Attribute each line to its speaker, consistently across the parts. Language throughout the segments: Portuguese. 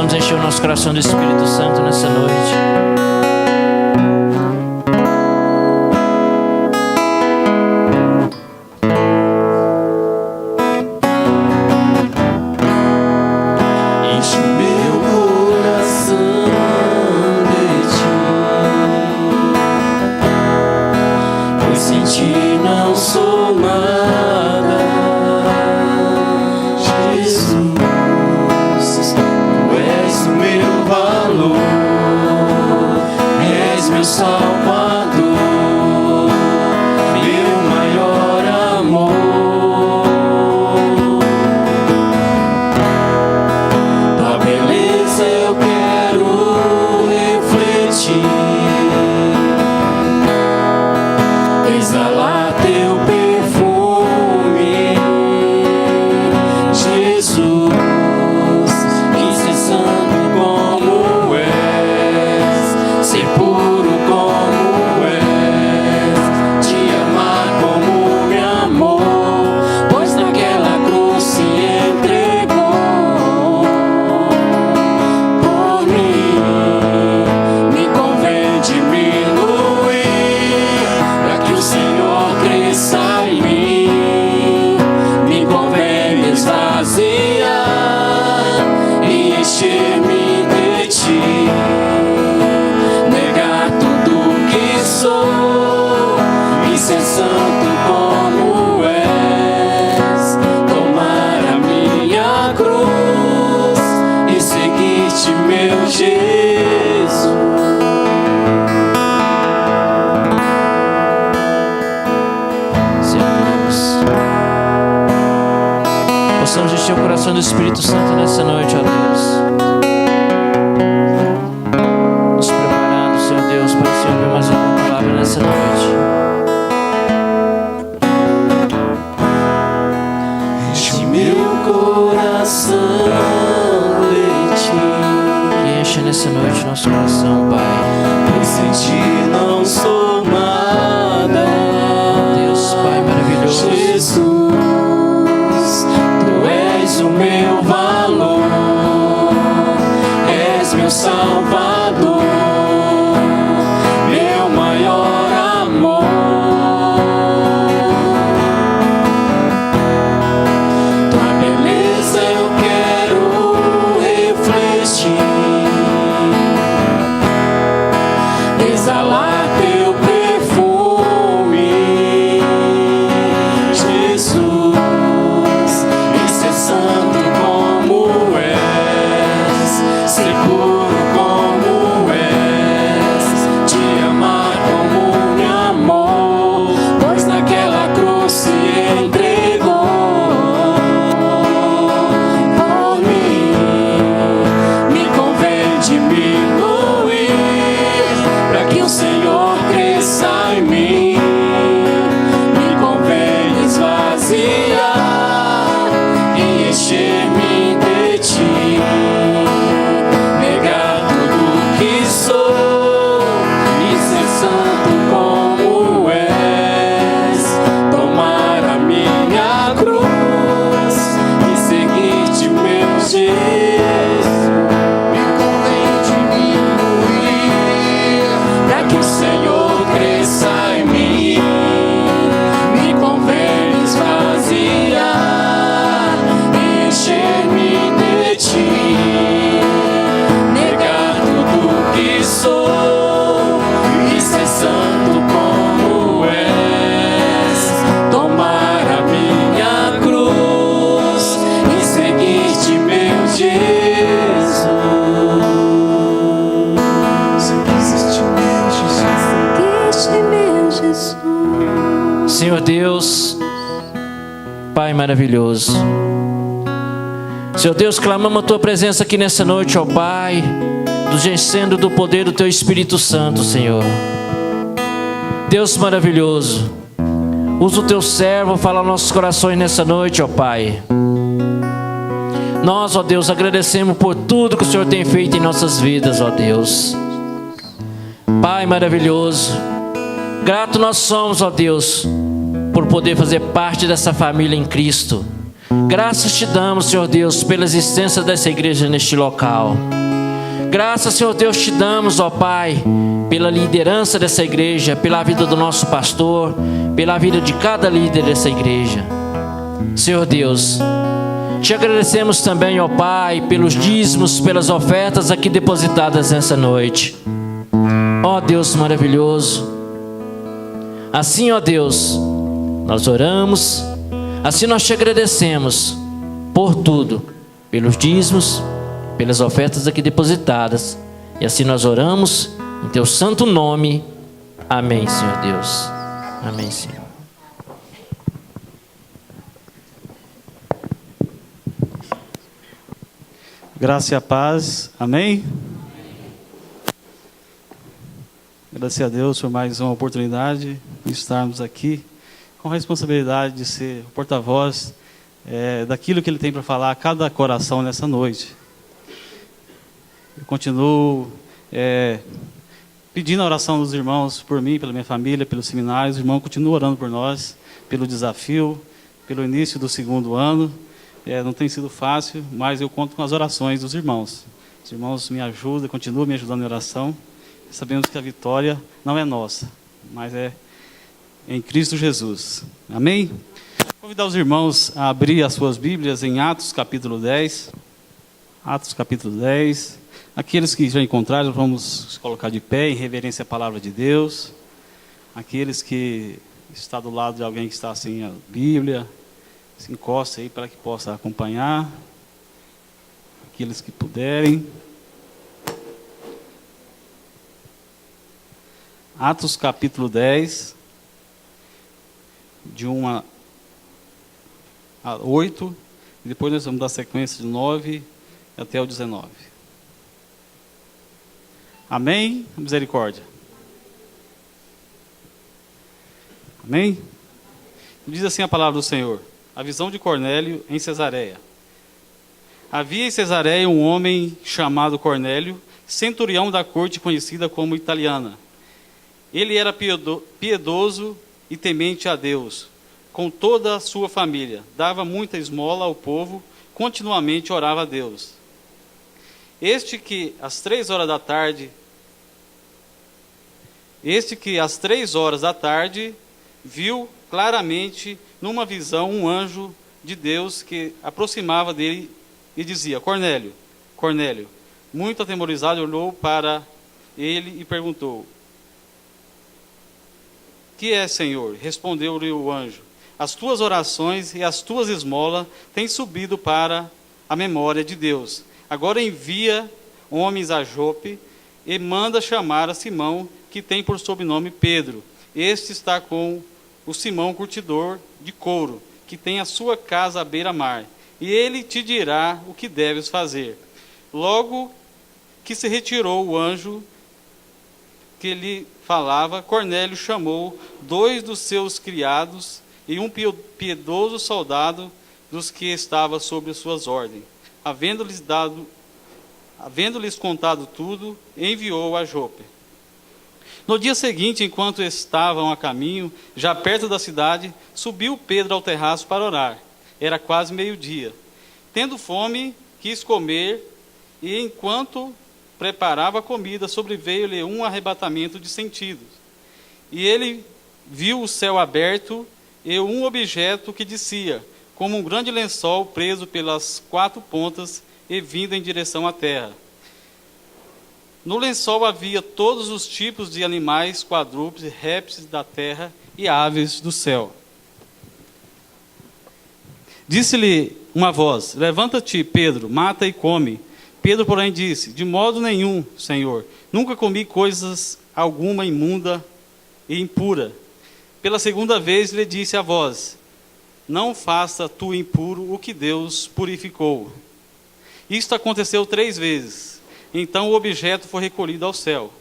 Speaker 1: Possamos encher o nosso coração do Espírito Santo nessa noite. Possamos encher o coração do Espírito Santo nessa noite, ó Deus. Nos preparando, Senhor Deus, para o Senhor ouvir mais uma palavra nessa noite.
Speaker 2: Enche meu coração de ti.
Speaker 1: E enche nessa noite nosso coração, Pai.
Speaker 2: Pois sem ti não sou nada.
Speaker 1: Deus, Pai maravilhoso.
Speaker 2: Jesus, o meu valor, és meu Salvador, meu maior amor. Tua beleza eu quero refletir, exalar teu perfume, Jesus. Santo como és, seguro como és, te amar como me amou, pois naquela cruz se entregou por mim. Me convém diminuir, para que o Senhor cresça em mim. Me convém esvaziar, encher-me de ti, negar tudo que sou e ser santo como és, tomar a minha cruz e seguir-te, meu Jesus. Me convém diminuir, para que o Senhor cresça em mim. Me convém esvaziar, encher-me de ti, negar tudo que sou e ser santo como és, tomar a minha cruz e seguir-te, meu Jesus. Seguir-te, meu Jesus.
Speaker 1: Senhor Deus, Pai maravilhoso, Senhor Deus, clamamos a Tua presença aqui nessa noite, ó Pai, descendo do poder do Teu Espírito Santo, Senhor. Deus maravilhoso, usa o Teu servo a falar aos nossos corações nessa noite, ó Pai. Nós, ó Deus, agradecemos por tudo que o Senhor tem feito em nossas vidas, ó Deus. Pai maravilhoso, grato nós somos, ó Deus, por poder fazer parte dessa família em Cristo. Graças te damos, Senhor Deus, pela existência dessa igreja neste local. Graças, Senhor Deus, te damos, ó Pai, pela liderança dessa igreja, pela vida do nosso pastor, pela vida de cada líder dessa igreja. Senhor Deus, te agradecemos também, ó Pai, pelos dízimos, pelas ofertas aqui depositadas nessa noite. Ó Deus maravilhoso, assim, ó Deus, nós oramos, assim nós te agradecemos por tudo, pelos dízimos, pelas ofertas aqui depositadas, e assim nós oramos em teu santo nome. Amém, Senhor Deus. Amém, Senhor.
Speaker 3: Graça e a paz. Amém? Agradecer a Deus por mais uma oportunidade de estarmos aqui com a responsabilidade de ser o porta-voz daquilo que Ele tem para falar a cada coração nessa noite. Eu continuo pedindo a oração dos irmãos por mim, pela minha família, pelos seminários. Os irmãos continuam orando por nós, pelo desafio, pelo início do segundo ano. Não tem sido fácil, mas eu conto com as orações dos irmãos. Os irmãos me ajudam, continuam me ajudando em oração. Sabemos que a vitória não é nossa, mas é em Cristo Jesus. Amém? Vou convidar os irmãos a abrir as suas Bíblias em Atos capítulo 10. Atos capítulo 10. Aqueles que já encontraram, vamos colocar de pé em reverência à palavra de Deus. Aqueles que estão do lado de alguém que está assim, a Bíblia, se encosta aí para que possa acompanhar. Aqueles que puderem. Atos capítulo 10, de 1 a 8, e depois nós vamos dar sequência de 9 até o 19. Amém? Misericórdia. Amém? Diz assim a palavra do Senhor: a visão de Cornélio em Cesareia. Havia em Cesareia um homem chamado Cornélio, centurião da corte conhecida como italiana. Ele era piedoso e temente a Deus, com toda a sua família. Dava muita esmola ao povo, continuamente orava a Deus. Este que às 3 horas da tarde viu claramente numa visão um anjo de Deus que aproximava dele e dizia: Cornélio, Cornélio. Muito atemorizado, olhou para ele e perguntou: que é, Senhor? Respondeu-lhe o anjo: as tuas orações e as tuas esmolas têm subido para a memória de Deus. Agora envia homens a Jope e manda chamar a Simão, que tem por sobrenome Pedro. Este está com o Simão curtidor de couro, que tem a sua casa à beira-mar, e ele te dirá o que deves fazer. Logo que se retirou o anjo que lhe falava, Cornélio chamou 2 dos seus criados e um piedoso soldado dos que estava sob suas ordens. Havendo-lhes contado tudo, enviou a Jope. No dia seguinte, enquanto estavam a caminho, já perto da cidade, subiu Pedro ao terraço para orar. Era quase meio-dia. Tendo fome, quis comer, e enquanto preparava a comida, sobreveio-lhe um arrebatamento de sentidos. E ele viu o céu aberto e um objeto que descia, como um grande lençol preso pelas 4 pontas e vindo em direção à terra. No lençol havia todos os tipos de animais, quadrúpedes, répteis da terra e aves do céu. Disse-lhe uma voz: levanta-te, Pedro, mata e come. Pedro, porém, disse: de modo nenhum, Senhor, nunca comi coisas alguma imunda e impura. Pela segunda vez lhe disse a voz: não faça tu impuro o que Deus purificou. Isto aconteceu 3 vezes. Então o objeto foi recolhido ao céu.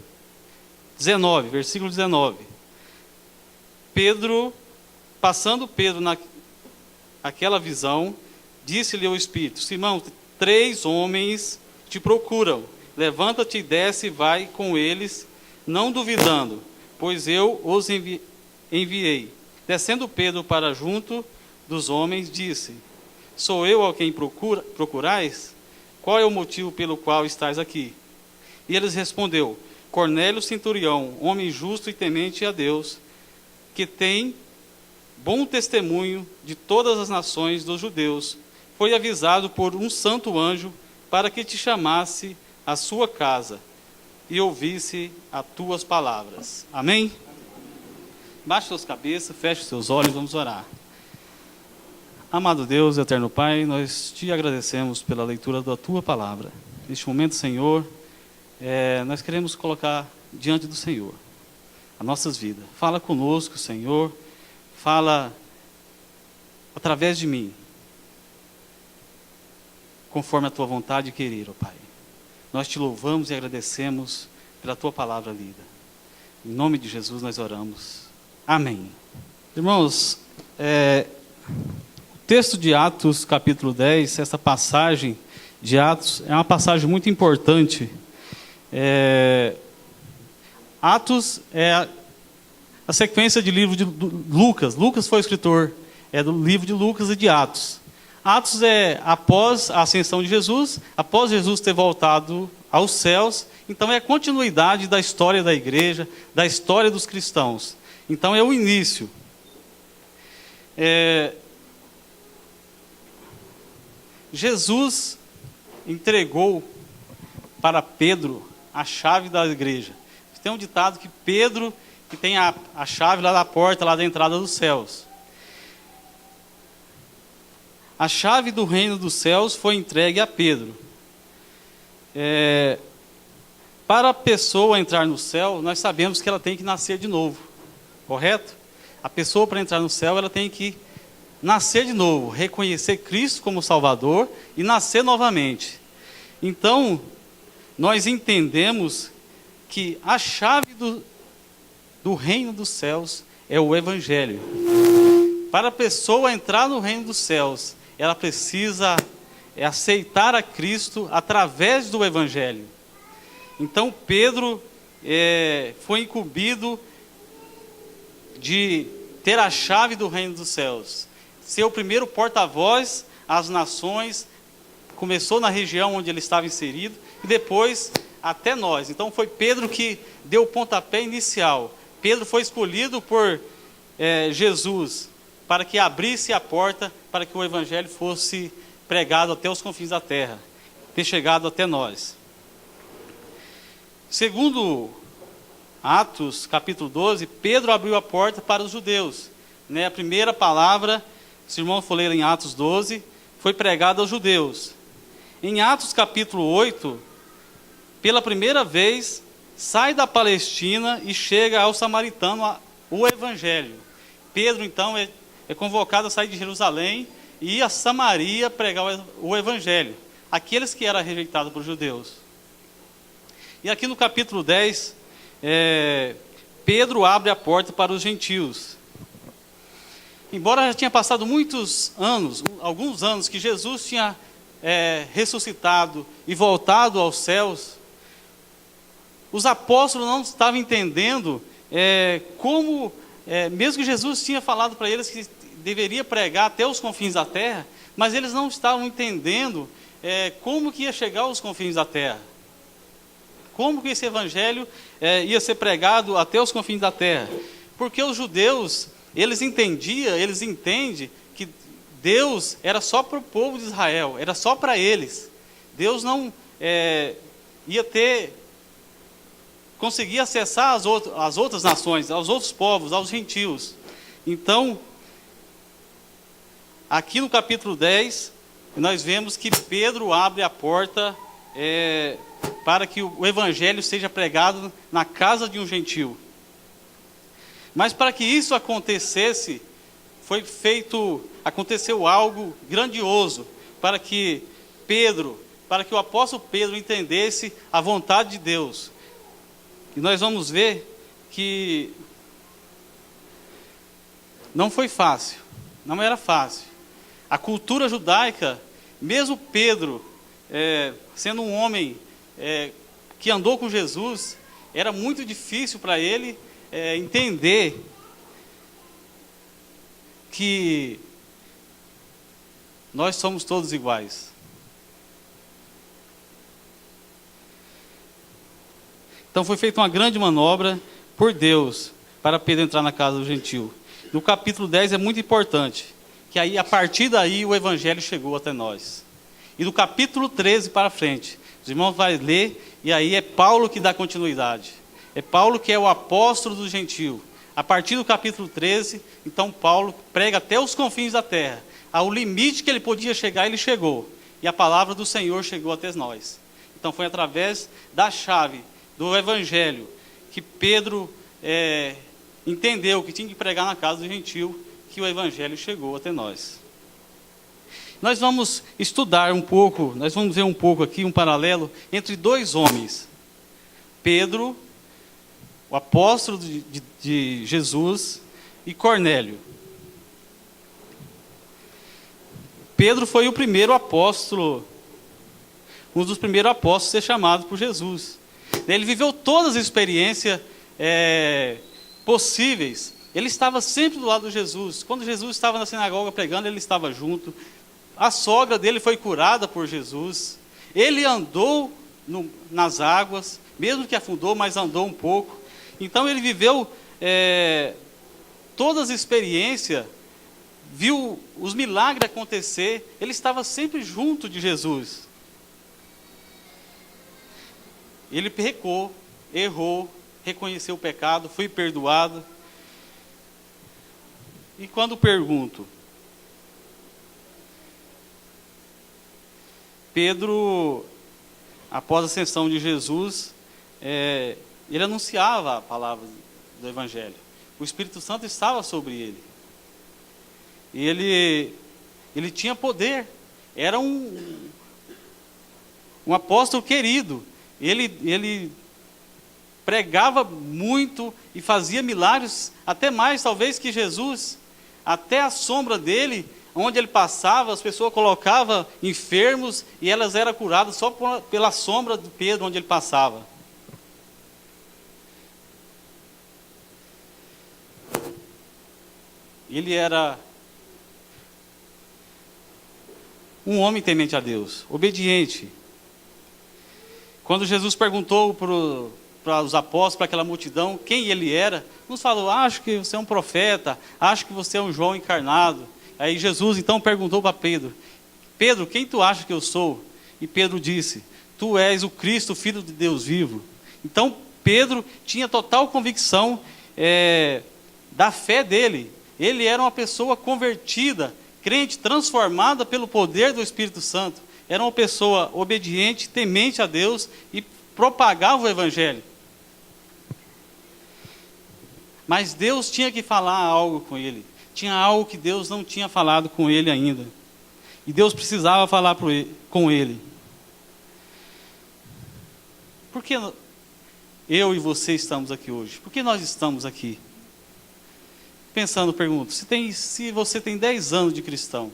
Speaker 3: 19, versículo 19. Passando Pedro naquela visão, disse-lhe o Espírito: Simão, 3 homens te procuram. Levanta-te e desce e vai com eles, não duvidando, pois eu os enviei. Descendo Pedro para junto dos homens, disse: Sou eu a quem procurais? Qual é o motivo pelo qual estáis aqui? E eles respondeu: Cornélio centurião, homem justo e temente a Deus, que tem bom testemunho de todas as nações dos judeus, foi avisado por um santo anjo para que te chamasse à sua casa e ouvisse as tuas palavras. Amém? Baixe suas cabeças, feche seus olhos, vamos orar. Amado Deus, eterno Pai, nós te agradecemos pela leitura da tua palavra. Neste momento, Senhor, nós queremos colocar diante do Senhor as nossas vidas. Fala conosco, Senhor, fala através de mim, conforme a tua vontade querer, ó Pai. Nós te louvamos e agradecemos pela tua palavra lida. Em nome de Jesus nós oramos. Amém. Irmãos, o texto de Atos, capítulo 10, essa passagem de Atos, é uma passagem muito importante. Atos é a sequência de livro de Lucas. Lucas foi o escritor do livro de Lucas e de Atos. Atos é após a ascensão de Jesus, após Jesus ter voltado aos céus. Então é a continuidade da história da igreja, da história dos cristãos. Então é o início. Jesus entregou para Pedro a chave da igreja. Tem um ditado que Pedro que tem a chave lá da porta, lá da entrada dos céus. A chave do reino dos céus foi entregue a Pedro. Para a pessoa entrar no céu, nós sabemos que ela tem que nascer de novo, correto? A pessoa, para entrar no céu, ela tem que nascer de novo, reconhecer Cristo como Salvador e nascer novamente. Então, nós entendemos que a chave do reino dos céus é o Evangelho. Para a pessoa entrar no reino dos céus, ela precisa aceitar a Cristo através do Evangelho. Então Pedro foi incumbido de ter a chave do reino dos céus, ser o primeiro porta-voz às nações. Começou na região onde ele estava inserido e depois até nós. Então foi Pedro que deu o pontapé inicial. Pedro foi escolhido por Jesus para que abrisse a porta para que o Evangelho fosse pregado até os confins da terra, ter chegado até nós. Segundo Atos, capítulo 12, Pedro abriu a porta para os judeus. A primeira palavra, se o irmão for ler em Atos 12, foi pregada aos judeus. Em Atos, capítulo 8, pela primeira vez, sai da Palestina e chega ao samaritano o Evangelho. Pedro, então, é convocado a sair de Jerusalém e ir a Samaria pregar o Evangelho, aqueles que eram rejeitados por judeus. E aqui no capítulo 10, Pedro abre a porta para os gentios. Embora já tinha passado muitos anos, alguns anos, que Jesus tinha ressuscitado e voltado aos céus, os apóstolos não estavam entendendo como, mesmo que Jesus tinha falado para eles que deveria pregar até os confins da terra, mas eles não estavam entendendo como que ia chegar aos confins da terra. Como que esse evangelho ia ser pregado até os confins da terra. Porque os judeus, eles entendem que Deus era só para o povo de Israel, era só para eles. Deus não ia conseguir acessar as outras nações, aos outros povos, aos gentios. Então, aqui no capítulo 10, nós vemos que Pedro abre a porta para que o evangelho seja pregado na casa de um gentio. Mas para que isso acontecesse, aconteceu algo grandioso, para que o apóstolo Pedro entendesse a vontade de Deus. E nós vamos ver que não foi fácil, não era fácil. A cultura judaica, mesmo Pedro, sendo um homem que andou com Jesus, era muito difícil para ele entender que Nós somos todos iguais. Então foi feita uma grande manobra por Deus para Pedro entrar na casa do gentio. No capítulo 10 é muito importante, que aí a partir daí o evangelho chegou até nós. E do capítulo 13 para frente, os irmãos vão ler, e aí é Paulo que dá continuidade. É Paulo que é o apóstolo do gentio. A partir do capítulo 13, então Paulo prega até os confins da terra. Ao limite que ele podia chegar, ele chegou. E a palavra do Senhor chegou até nós. Então foi através da chave do evangelho que Pedro entendeu que tinha que pregar na casa do gentio, que o evangelho chegou até nós. Nós vamos estudar um pouco, nós vamos ver um pouco aqui um paralelo entre dois homens. Pedro, o apóstolo de Jesus, e Cornélio. Pedro foi o primeiro apóstolo, um dos primeiros apóstolos a ser chamado por Jesus. Ele viveu todas as experiências possíveis. Ele estava sempre do lado de Jesus. Quando Jesus estava na sinagoga pregando, ele estava junto. A sogra dele foi curada por Jesus. Ele andou nas águas, mesmo que afundou, mas andou um pouco. Então ele viveu todas as experiências, viu os milagres acontecer. Ele estava sempre junto de Jesus. Ele pecou, errou, reconheceu o pecado, foi perdoado. E quando pergunto, Pedro, após a ascensão de Jesus, ele anunciava a palavra do Evangelho. O Espírito Santo estava sobre ele. E ele tinha poder. Era um apóstolo querido. Ele pregava muito e fazia milagres, até mais talvez que Jesus. Até a sombra dele, onde ele passava, as pessoas colocavam enfermos e elas eram curadas só pela sombra de Pedro onde ele passava. Ele era um homem temente a Deus, obediente. Quando Jesus perguntou para os apóstolos, para aquela multidão, quem ele era, uns falou, acho que você é um profeta, acho que você é um João encarnado. Aí Jesus então perguntou para Pedro, Pedro, quem tu acha que eu sou? E Pedro disse, tu és o Cristo, Filho de Deus vivo. Então Pedro tinha total convicção da fé dele. Ele era uma pessoa convertida, crente, transformada pelo poder do Espírito Santo. Era uma pessoa obediente, temente a Deus e propagava o Evangelho. Mas Deus tinha que falar algo com ele. Tinha algo que Deus não tinha falado com ele ainda. E Deus precisava falar com ele. Por que eu e você estamos aqui hoje? Por que nós estamos aqui? Pensando, pergunto, se você tem 10 anos de cristão,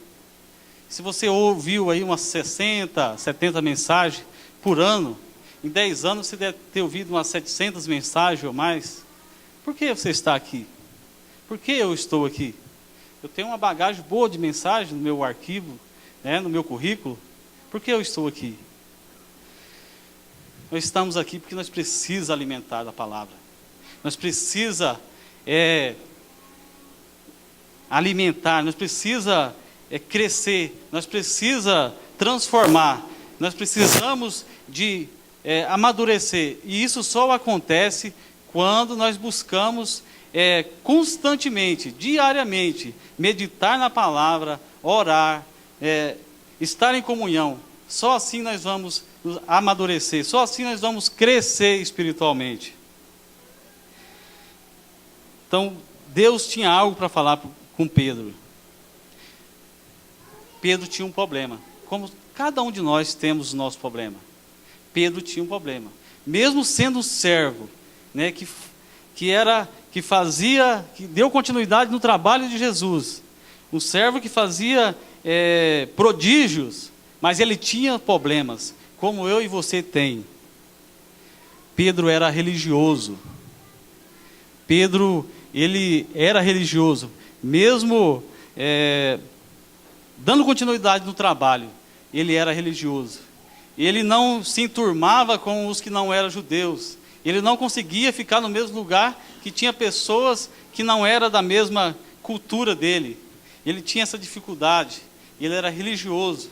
Speaker 3: se você ouviu aí umas 60, 70 mensagens por ano, em 10 anos você deve ter ouvido umas 700 mensagens ou mais. Por que você está aqui? Por que eu estou aqui? Eu tenho uma bagagem boa de mensagem no meu arquivo, no meu currículo. Por que eu estou aqui? Nós estamos aqui porque nós precisamos alimentar da palavra. Nós precisamos alimentar, nós precisamos crescer, nós precisamos transformar, nós precisamos de amadurecer. E isso só acontece quando nós buscamos constantemente, diariamente, meditar na palavra, orar, estar em comunhão. Só assim nós vamos amadurecer, só assim nós vamos crescer espiritualmente. Então, Deus tinha algo para falar com Pedro. Pedro tinha um problema. Como cada um de nós temos o nosso problema. Pedro tinha um problema. Mesmo sendo um servo, que deu continuidade no trabalho de Jesus. Um servo que fazia prodígios, mas ele tinha problemas, como eu e você tem. Pedro era religioso. Pedro, ele era religioso. Mesmo dando continuidade no trabalho, ele era religioso. Ele não se enturmava com os que não eram judeus. Ele não conseguia ficar no mesmo lugar que tinha pessoas que não eram da mesma cultura dele. Ele tinha essa dificuldade. Ele era religioso.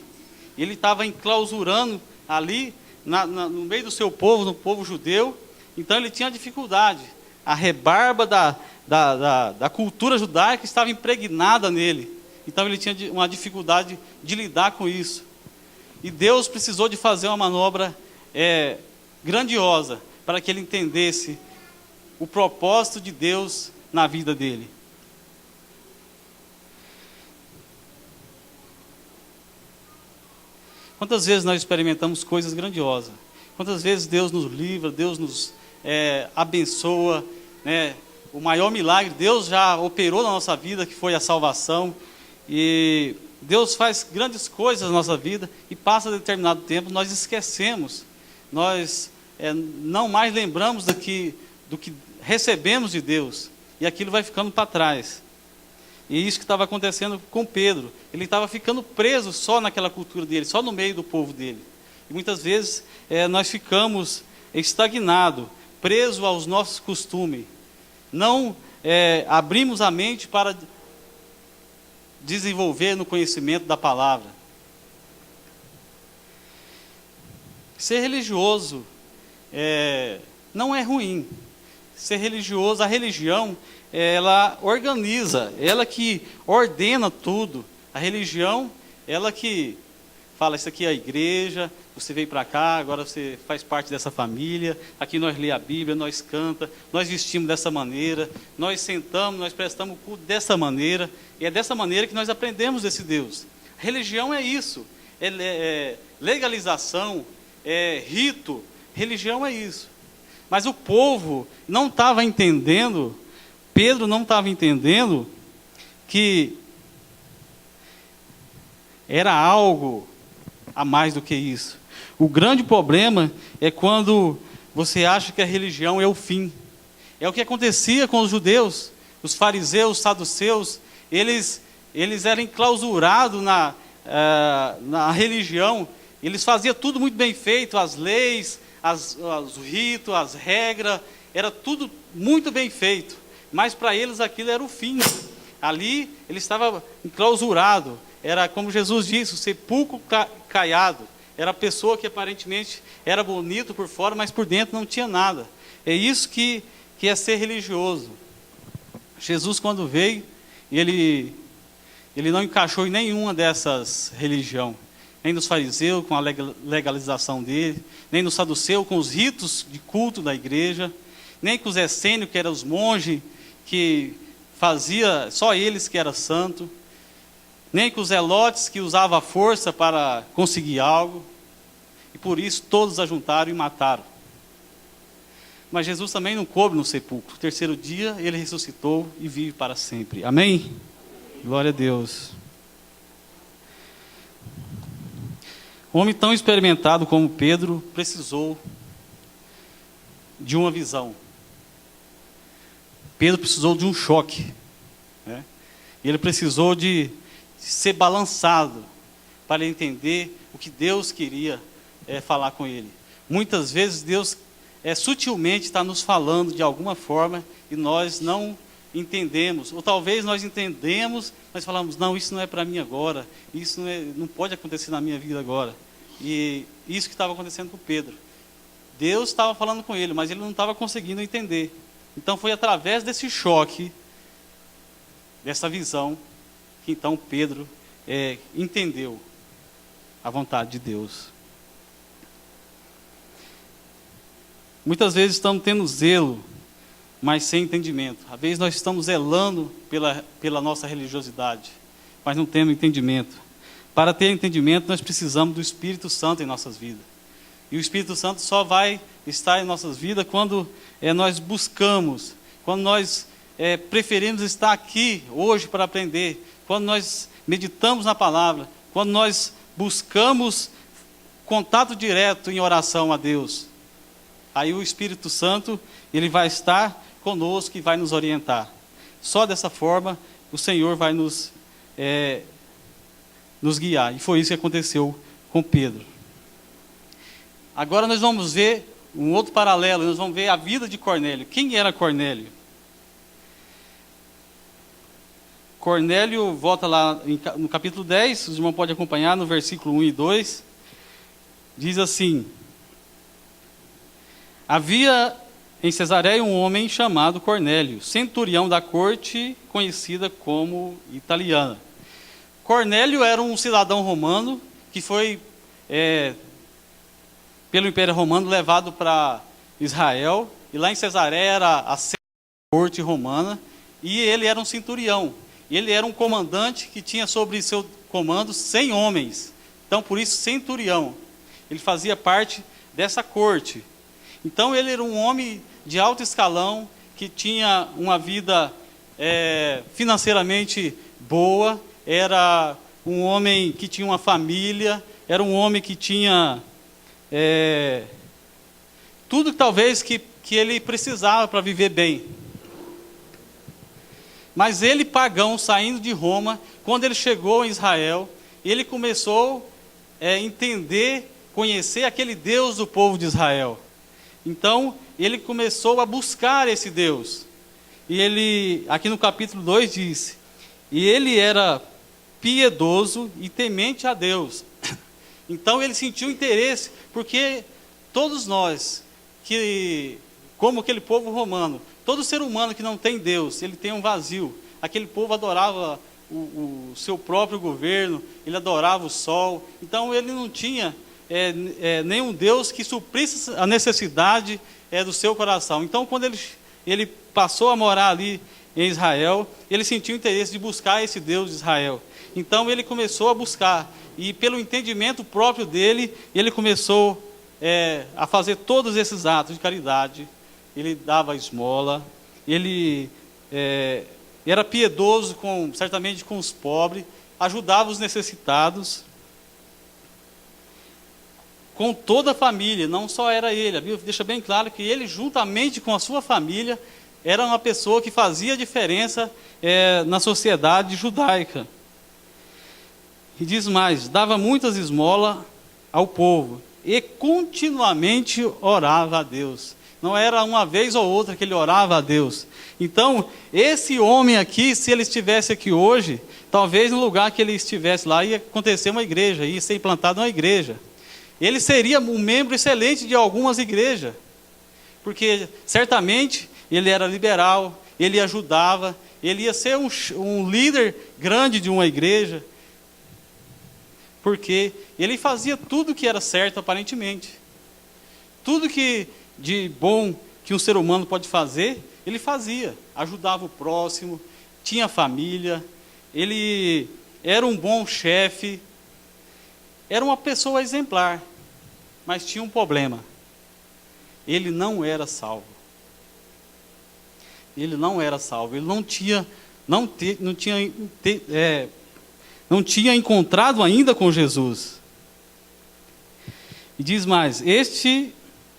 Speaker 3: Ele estava enclausurando ali no meio do seu povo, no povo judeu. Então ele tinha dificuldade. A rebarba da cultura judaica estava impregnada nele. Então ele tinha uma dificuldade de lidar com isso. E Deus precisou de fazer uma manobra grandiosa para que ele entendesse o propósito de Deus na vida dele. Quantas vezes nós experimentamos coisas grandiosas? Quantas vezes Deus nos livra, Deus nos abençoa, né? O maior milagre Deus já operou na nossa vida, que foi a salvação. E Deus faz grandes coisas na nossa vida e passa determinado tempo, nós esquecemos, nós não mais lembramos do que recebemos de Deus, e aquilo vai ficando para trás. E isso que estava acontecendo com Pedro, ele estava ficando preso só naquela cultura dele, só no meio do povo dele. E muitas vezes nós ficamos estagnados, presos aos nossos costumes, não abrimos a mente para desenvolver no conhecimento da palavra. Ser religioso não é ruim. Ser religioso, a religião, ela organiza, ela que ordena tudo. A religião, ela que fala, isso aqui é a igreja, você veio para cá, agora você faz parte dessa família, aqui nós lê a Bíblia, nós canta, nós vestimos dessa maneira, nós sentamos, nós prestamos culto dessa maneira, e é dessa maneira que nós aprendemos desse Deus. A religião é isso, legalização, rito, religião é isso. Mas o povo não estava entendendo, Pedro não estava entendendo que era algo a mais do que isso. O grande problema é quando você acha que a religião é o fim. É o que acontecia com os judeus, os fariseus, os saduceus, eles eram enclausurados na religião, eles faziam tudo muito bem feito, as leis, os ritos, as regras, era tudo muito bem feito, mas para eles aquilo era o fim. Ali ele estava enclausurado, era como Jesus disse, o sepulcro caiado. Era a pessoa que aparentemente era bonito por fora, mas por dentro não tinha nada. É isso que é ser religioso. Jesus, quando veio, ele não encaixou em nenhuma dessas religiões. Nem nos fariseus, com a legalização dele, nem nos saduceus, com os ritos de culto da igreja, nem com os essênios, que eram os monges, que fazia só eles que era santo, nem com os zelotes que usavam a força para conseguir algo, e por isso todos ajuntaram e mataram. Mas Jesus também não coube no sepulcro. O terceiro dia ele ressuscitou e vive para sempre. Amém? Glória a Deus. Um homem tão experimentado como Pedro precisou de uma visão. Pedro precisou de um choque, né? Ele precisou de ser balançado para entender o que Deus queria falar com ele. Muitas vezes Deus sutilmente está nos falando de alguma forma e nós não entendemos, ou talvez nós entendemos, mas falamos, não, isso não é para mim agora, isso não pode acontecer na minha vida agora. E isso que estava acontecendo com Pedro. Deus estava falando com ele, mas ele não estava conseguindo entender. Então foi através desse choque, dessa visão, que então Pedro entendeu a vontade de Deus. Muitas vezes estamos tendo zelo, mas sem entendimento. Às vezes nós estamos zelando pela nossa religiosidade, mas não temos entendimento. Para ter entendimento, nós precisamos do Espírito Santo em nossas vidas. E o Espírito Santo só vai estar em nossas vidas quando nós buscamos, quando nós preferimos estar aqui hoje para aprender, quando nós meditamos na palavra, quando nós buscamos contato direto em oração a Deus. Aí o Espírito Santo, ele vai estar conosco e vai nos orientar. Só dessa forma o Senhor vai nos nos guiar. E foi isso que aconteceu com Pedro. Agora nós vamos ver um outro paralelo, nós vamos ver a vida de Cornélio. Quem era Cornélio? Cornélio, volta lá no capítulo 10, os irmãos podem acompanhar no versículo 1 e 2. Diz assim: havia em Cesareia um homem chamado Cornélio, centurião da corte, conhecida como italiana. Cornélio era um cidadão romano que foi, pelo Império Romano, levado para Israel. E lá em Cesareia era a sede da corte romana. E ele era um centurião. Ele era um comandante que tinha sobre seu comando 100 homens. Então, por isso, centurião. Ele fazia parte dessa corte. Então, ele era um homem de alto escalão, que tinha uma vida financeiramente boa, era um homem que tinha uma família, era um homem que tinha tudo talvez que ele precisava para viver bem. Mas ele, pagão, saindo de Roma, quando ele chegou em Israel, ele começou a entender, conhecer aquele Deus do povo de Israel. Então, ele começou a buscar esse Deus. E ele, aqui no capítulo 2 diz: e ele era piedoso e temente a Deus. Então, ele sentiu interesse, porque todos nós, como aquele povo romano, todo ser humano que não tem Deus, ele tem um vazio. Aquele povo adorava o seu próprio governo, ele adorava o sol. Então, ele não tinha nenhum Deus que suprisse a necessidade do seu coração. Então, quando ele passou a morar ali em Israel, ele sentiu interesse de buscar esse Deus de Israel. Então, ele começou a buscar. E pelo entendimento próprio dele, ele começou a fazer todos esses atos de caridade. Ele dava esmola, ele era piedoso, certamente com os pobres, ajudava os necessitados, com toda a família, não só era ele. A Bíblia deixa bem claro que ele, juntamente com a sua família, era uma pessoa que fazia diferença na sociedade judaica. E diz mais: dava muitas esmolas ao povo, e continuamente orava a Deus. Não era uma vez ou outra que ele orava a Deus. Então, esse homem aqui, se ele estivesse aqui hoje, talvez no lugar que ele estivesse lá, ia acontecer uma igreja, ia ser implantada uma igreja. Ele seria um membro excelente de algumas igrejas, porque certamente ele era liberal, ele ajudava, ele ia ser um líder grande de uma igreja, porque ele fazia tudo que era certo aparentemente. Tudo que de bom que um ser humano pode fazer, ele fazia. Ajudava o próximo, tinha família, ele era um bom chefe, era uma pessoa exemplar, mas tinha um problema: ele não era salvo. Ele não era salvo, ele não tinha encontrado ainda com Jesus. E diz mais: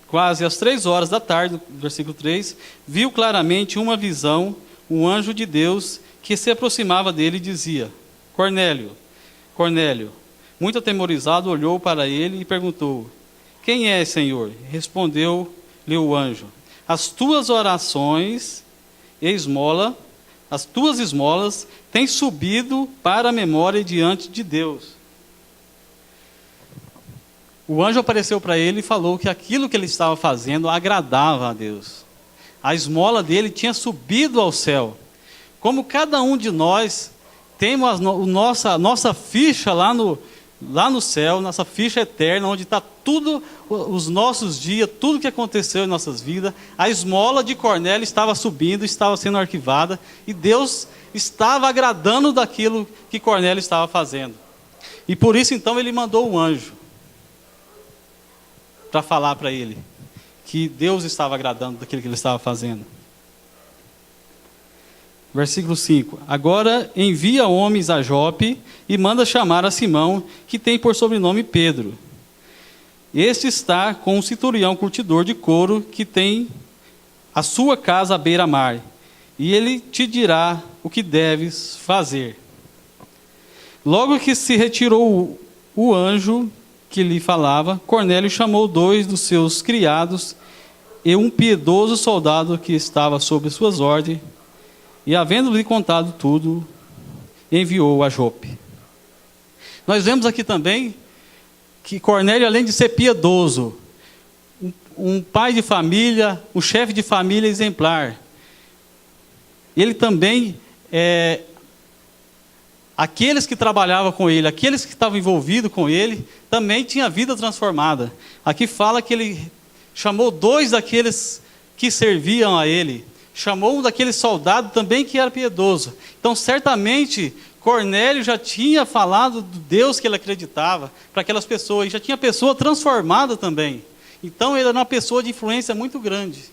Speaker 3: quase às 3 horas da tarde, versículo 3, viu claramente uma visão, um anjo de Deus que se aproximava dele e dizia: Cornélio, Cornélio. Muito atemorizado, olhou para ele e perguntou: quem é, Senhor? Respondeu-lhe o anjo: as tuas orações e as tuas esmolas têm subido para a memória diante de Deus. O anjo apareceu para ele e falou que aquilo que ele estava fazendo agradava a Deus. A esmola dele tinha subido ao céu. Como cada um de nós temos a nossa ficha lá no céu, nossa ficha eterna, onde está tudo, os nossos dias, tudo que aconteceu em nossas vidas, a esmola de Cornélio estava subindo, estava sendo arquivada, e Deus estava agradando daquilo que Cornélio estava fazendo. E por isso então ele mandou o anjo para falar para ele que Deus estava agradando daquilo que ele estava fazendo. Versículo 5: agora envia homens a Jope e manda chamar a Simão, que tem por sobrenome Pedro. Este está com um centurião curtidor de couro, que tem a sua casa à beira-mar, e ele te dirá o que deves fazer. Logo que se retirou o anjo que lhe falava, Cornélio chamou 2 dos seus criados e um piedoso soldado que estava sob suas ordens, e havendo-lhe contado tudo, enviou a Jope. Nós vemos aqui também que Cornélio, além de ser piedoso, um pai de família, um chefe de família exemplar, ele também, aqueles que trabalhavam com ele, aqueles que estavam envolvidos com ele, também tinha vida transformada. Aqui fala que ele chamou 2 daqueles que serviam a ele, chamou um daqueles soldados também que era piedoso. Então, certamente, Cornélio já tinha falado do Deus que ele acreditava para aquelas pessoas, e já tinha pessoa transformada também. Então, ele era uma pessoa de influência muito grande.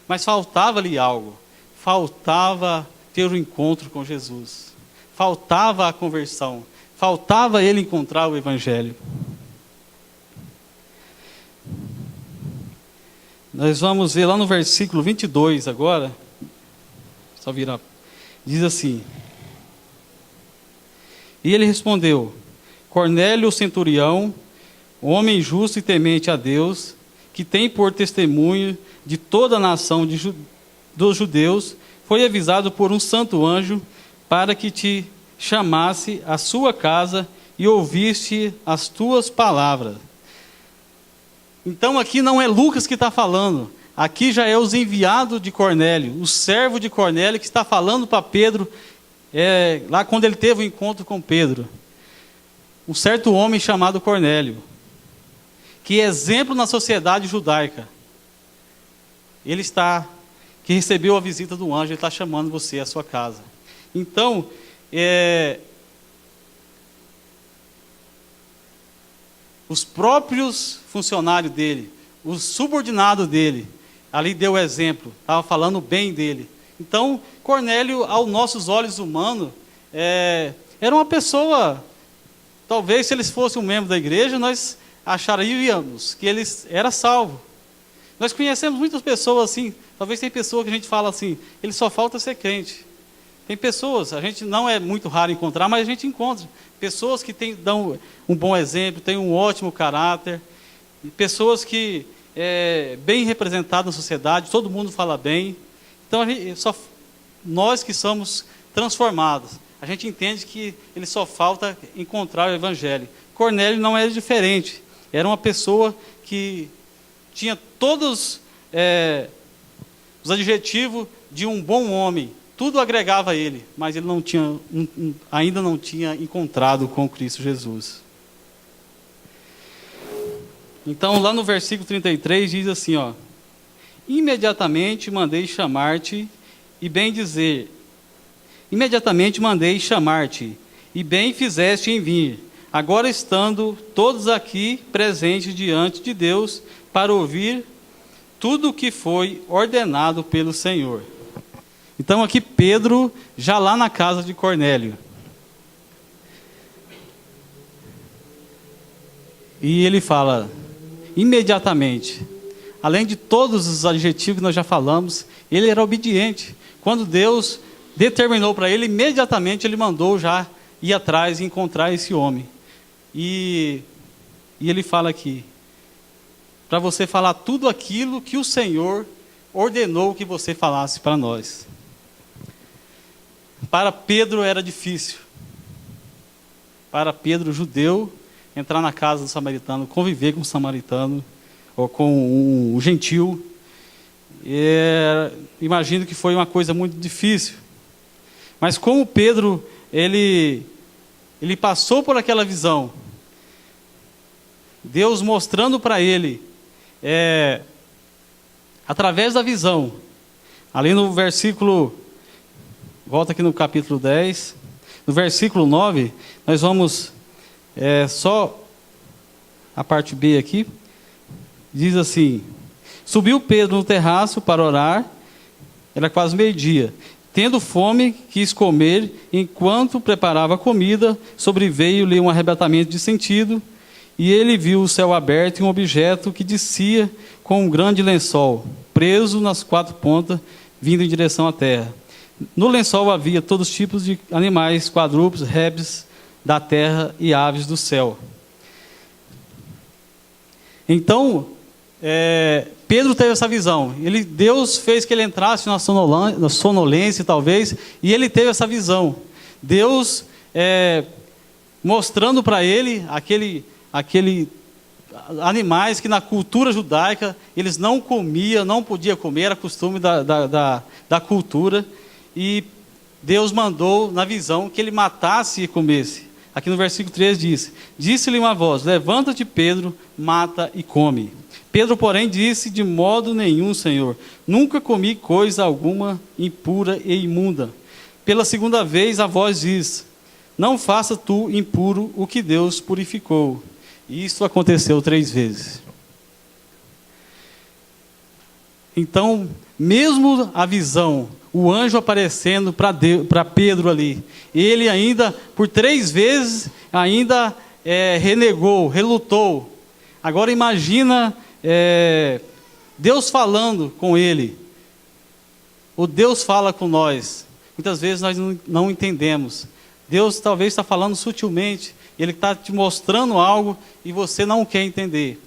Speaker 3: Mas faltava-lhe algo. Faltava ter um encontro com Jesus. Faltava a conversão. Faltava ele encontrar o Evangelho. Nós vamos ver lá no versículo 22 agora. Só virar. Diz assim: E ele respondeu: Cornélio, o centurião, homem justo e temente a Deus, que tem por testemunho de toda a nação dos judeus, foi avisado por um santo anjo para que te chamasse à sua casa e ouvisse as tuas palavras. Então aqui não é Lucas que está falando, aqui já é os enviados de Cornélio, o servo de Cornélio que está falando para Pedro, lá quando ele teve o encontro com Pedro. Um certo homem chamado Cornélio, que é exemplo na sociedade judaica. Que recebeu a visita do anjo, ele está chamando você à sua casa. Então, os próprios funcionários dele, os subordinados dele, ali deu exemplo, estava falando bem dele. Então, Cornélio, aos nossos olhos humanos, era uma pessoa, talvez se eles fossem um membro da igreja, nós acharíamos que ele era salvo. Nós conhecemos muitas pessoas assim, talvez tem pessoas que a gente fala assim, ele só falta ser crente. Tem pessoas, a gente não é muito raro encontrar, mas a gente encontra. Pessoas que dão um bom exemplo, têm um ótimo caráter, pessoas que bem representadas na sociedade, todo mundo fala bem. Então, nós que somos transformados, a gente entende que ele só falta encontrar o Evangelho. Cornélio não era diferente, era uma pessoa que tinha todos os adjetivos de um bom homem, tudo agregava a ele, mas ele ainda não tinha encontrado com Cristo Jesus. Então, lá no versículo 33 diz assim, imediatamente mandei chamar-te e bem fizeste em vir, agora estando todos aqui presentes diante de Deus para ouvir tudo o que foi ordenado pelo Senhor. Então aqui Pedro, já lá na casa de Cornélio. E ele fala, imediatamente, além de todos os adjetivos que nós já falamos, ele era obediente. Quando Deus determinou para ele, imediatamente ele mandou já ir atrás e encontrar esse homem. E ele fala aqui, para você falar tudo aquilo que o Senhor ordenou que você falasse para nós. Para Pedro era difícil. Para Pedro, judeu, entrar na casa do samaritano, conviver com o samaritano, ou com um gentil, imagino que foi uma coisa muito difícil. Mas como Pedro, ele passou por aquela visão, Deus mostrando para ele, através da visão, ali no versículo, volta aqui no capítulo 10, no versículo 9, nós vamos, só a parte B aqui, diz assim, subiu Pedro no terraço para orar, era quase meio-dia, tendo fome, quis comer, enquanto preparava a comida, sobreveio-lhe um arrebatamento de sentido, e ele viu o céu aberto e um objeto que descia com um grande lençol, preso nas 4 pontas, vindo em direção à terra. No lençol havia todos os tipos de animais, quadrúpedes, répteis, da terra e aves do céu. Então, Pedro teve essa visão. Deus fez que ele entrasse na sonolência, talvez, e ele teve essa visão. Deus mostrando para ele aquele animais que na cultura judaica eles não comiam, não podiam comer, era costume da cultura, e Deus mandou na visão que ele matasse e comesse. Aqui no versículo 3 diz: disse-lhe uma voz, levanta-te Pedro, mata e come. Pedro, porém, disse, de modo nenhum, Senhor, nunca comi coisa alguma impura e imunda. Pela segunda vez a voz diz, não faça tu impuro o que Deus purificou. E isso aconteceu 3 vezes. Então, mesmo a visão, o anjo aparecendo para Pedro ali, ele ainda, por 3 vezes, ainda renegou, relutou. Agora imagina Deus falando com ele. O Deus fala com nós. Muitas vezes nós não entendemos. Deus talvez está falando sutilmente, Ele está te mostrando algo e você não quer entender.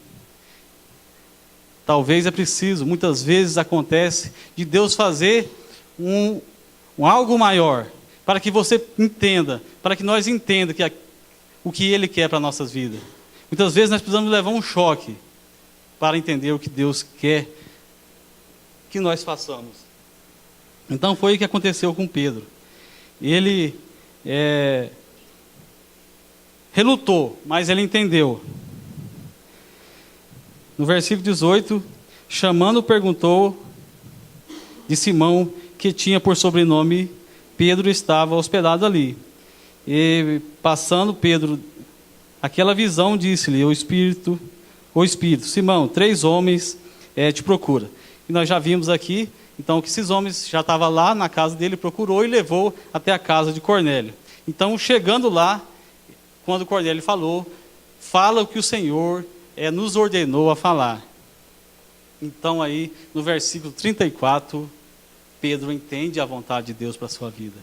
Speaker 3: Talvez é preciso, muitas vezes acontece, de Deus fazer algo maior, para que você entenda, para que nós entendamos o que Ele quer para as nossas vidas. Muitas vezes nós precisamos levar um choque para entender o que Deus quer que nós façamos. Então foi o que aconteceu com Pedro. Ele relutou, mas ele entendeu. No versículo 18, chamando, perguntou de Simão, que tinha por sobrenome Pedro, estava hospedado ali. E passando Pedro aquela visão, disse-lhe o Espírito, Simão, 3 homens te procuram. E nós já vimos aqui, então, que esses homens já estavam lá na casa dele, procurou e levou até a casa de Cornélio. Então, chegando lá, quando Cornélio falou, fala o que o Senhor nos ordenou a falar. Então, aí, no versículo 34, Pedro entende a vontade de Deus para a sua vida.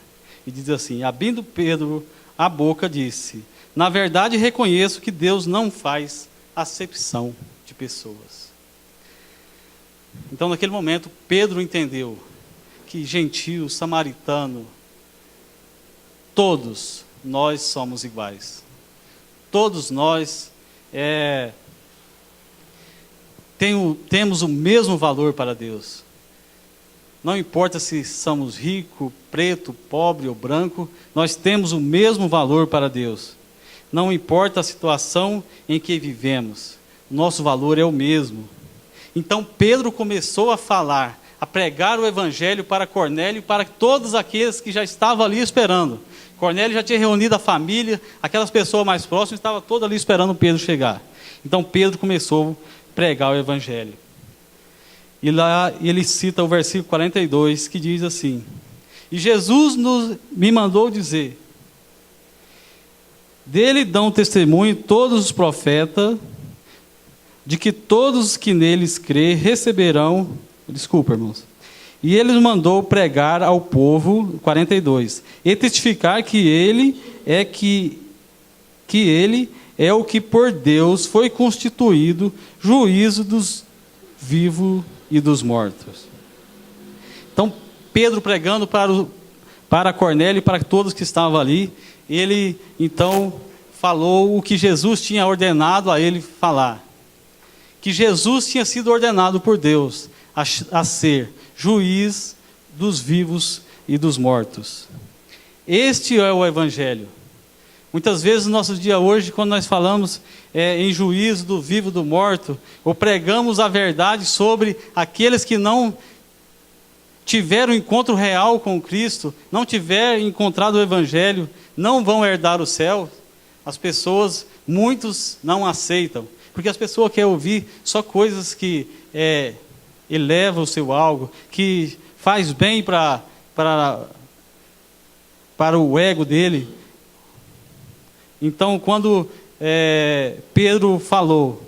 Speaker 3: E diz assim, abrindo Pedro a boca, disse, na verdade reconheço que Deus não faz acepção de pessoas. Então, naquele momento, Pedro entendeu que gentio, samaritano, todos nós somos iguais. Todos nós temos o mesmo valor para Deus. Não importa se somos rico, preto, pobre ou branco, nós temos o mesmo valor para Deus. Não importa a situação em que vivemos, nosso valor é o mesmo. Então Pedro começou a falar, a pregar o evangelho para Cornélio e para todos aqueles que já estavam ali esperando. Cornélio já tinha reunido a família, aquelas pessoas mais próximas, estavam todas ali esperando Pedro chegar. Então Pedro começou a pregar o evangelho. E lá ele cita o versículo 42, que diz assim, e Jesus me mandou dizer, dele dão testemunho todos os profetas, de que todos que neles crê receberão, desculpa irmãos, e ele nos mandou pregar ao povo, 42, e testificar que ele é o que por Deus foi constituído juízo dos vivos e dos mortos. Então Pedro pregando para Cornélio e para todos que estavam ali, ele então falou o que Jesus tinha ordenado a ele falar. Que Jesus tinha sido ordenado por Deus a ser juiz dos vivos e dos mortos. Este é o Evangelho. Muitas vezes no nosso dia hoje, quando nós falamos em juízo do vivo e do morto, ou pregamos a verdade sobre aqueles que não tiveram encontro real com Cristo, não tiveram encontrado o Evangelho, não vão herdar o céu, as pessoas, muitos não aceitam. Porque as pessoas querem ouvir só coisas que elevam o seu algo, que faz bem para o ego dele. Então, quando Pedro falou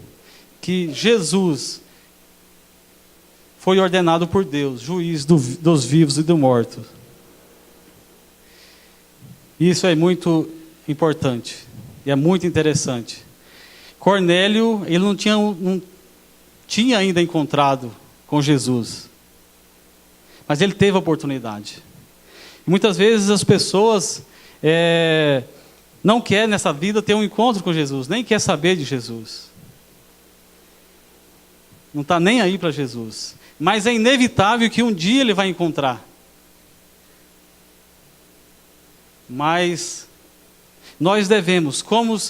Speaker 3: que Jesus foi ordenado por Deus, juiz dos vivos e dos mortos, isso é muito importante e é muito interessante. Cornélio, ele não tinha ainda encontrado com Jesus, mas ele teve a oportunidade. E muitas vezes as pessoas não querem nessa vida ter um encontro com Jesus, nem quer saber de Jesus. Não está nem aí para Jesus. Mas é inevitável que um dia ele vai encontrar. Mas nós devemos, como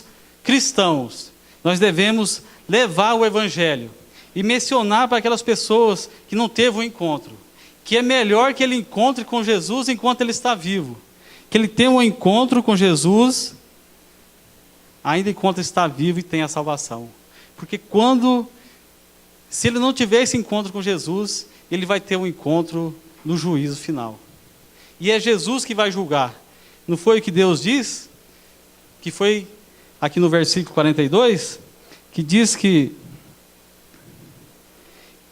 Speaker 3: cristãos, nós devemos levar o Evangelho e mencionar para aquelas pessoas que não teve um encontro, que é melhor que ele encontre com Jesus enquanto ele está vivo, que ele tenha um encontro com Jesus ainda enquanto está vivo e tenha a salvação. Porque se ele não tiver esse encontro com Jesus, ele vai ter um encontro no juízo final. E é Jesus que vai julgar. Não foi o que Deus diz? Que foi aqui no versículo 42, que diz que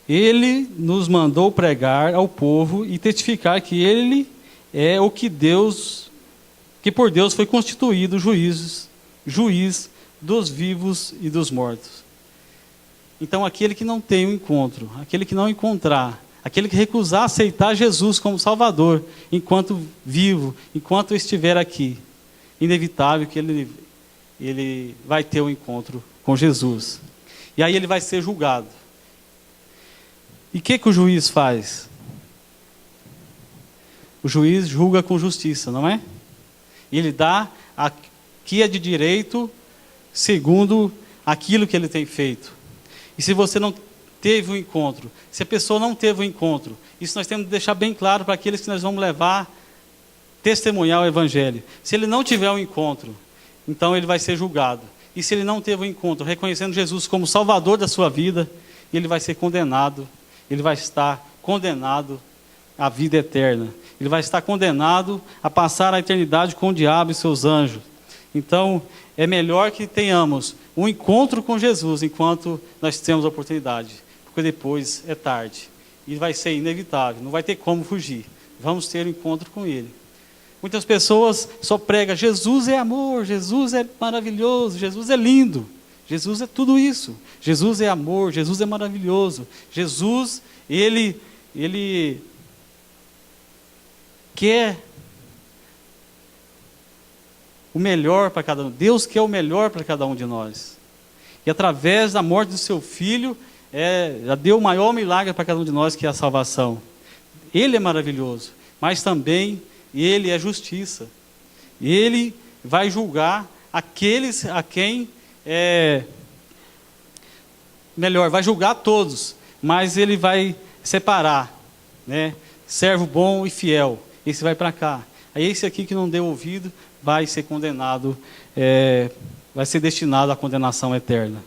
Speaker 3: Ele nos mandou pregar ao povo e testificar que Ele é o que por Deus foi constituído juiz dos vivos e dos mortos. Então aquele que não tem um encontro, aquele que não encontrar, aquele que recusar aceitar Jesus como Salvador, enquanto vivo, enquanto estiver aqui, inevitável que ele vai ter um encontro com Jesus. E aí ele vai ser julgado. E o que o juiz faz? O juiz julga com justiça, não é? E ele dá a que é de direito segundo aquilo que ele tem feito. E se você não teve um encontro, se a pessoa não teve um encontro, isso nós temos que deixar bem claro para aqueles que nós vamos levar, testemunhar o Evangelho. Se ele não tiver um encontro, então ele vai ser julgado. E se ele não teve um encontro, reconhecendo Jesus como Salvador da sua vida, ele vai ser condenado, ele vai estar condenado à vida eterna. Ele vai estar condenado a passar a eternidade com o diabo e seus anjos. Então, é melhor que tenhamos um encontro com Jesus enquanto nós temos a oportunidade, porque depois é tarde. E vai ser inevitável, não vai ter como fugir. Vamos ter um encontro com Ele. Muitas pessoas só pregam, Jesus é amor, Jesus é maravilhoso, Jesus é lindo. Jesus é tudo isso. Jesus é amor, Jesus é maravilhoso. Jesus, Ele quer o melhor para cada um. Deus quer o melhor para cada um de nós. E através da morte do seu Filho, já deu o maior milagre para cada um de nós, que é a salvação. Ele é maravilhoso, mas também Ele é justiça. Ele vai julgar aqueles a quem vai julgar todos, mas Ele vai separar, né? Servo bom e fiel, esse vai para cá. Aí esse aqui que não deu ouvido vai ser condenado, vai ser destinado à condenação eterna.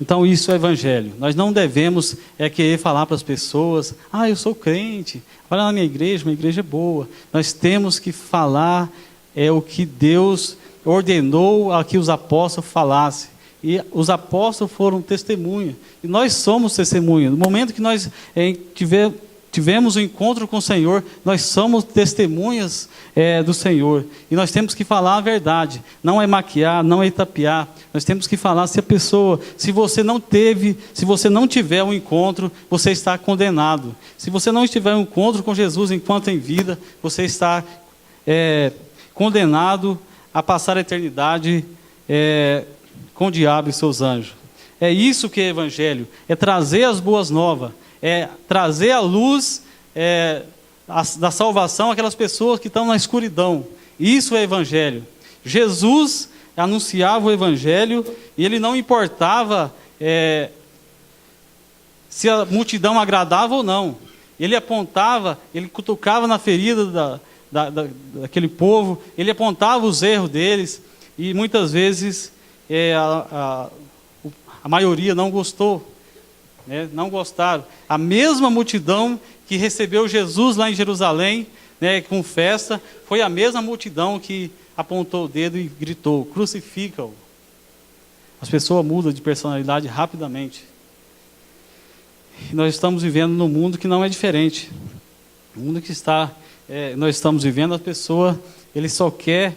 Speaker 3: Então isso é Evangelho. Nós não devemos querer falar para as pessoas, eu sou crente, vai lá na minha igreja é boa. Nós temos que falar o que Deus ordenou a que os apóstolos falassem. E os apóstolos foram testemunha. E nós somos testemunha. No momento que nós tivemos um encontro com o Senhor, nós somos testemunhas do Senhor. E nós temos que falar a verdade. Não é maquiar, não é tapear. Nós temos que falar se você não tiver um encontro, você está condenado. Se você não tiver um encontro com Jesus enquanto em vida, você está condenado a passar a eternidade com o diabo e seus anjos. É isso que é Evangelho, é trazer as boas novas, é trazer a luz da salvação àquelas pessoas que estão na escuridão. Isso é Evangelho. Jesus anunciava o Evangelho e ele não importava se a multidão agradava ou não. Ele apontava, ele cutucava na ferida daquele povo, ele apontava os erros deles e muitas vezes a maioria não gostou, né? Não gostaram. A mesma multidão que recebeu Jesus lá em Jerusalém, né, com festa, foi a mesma multidão que apontou o dedo e gritou, crucifica-o. As pessoas mudam de personalidade rapidamente. nós estamos vivendo num mundo que não é diferente. O mundo que nós estamos vivendo, a pessoa, ele só quer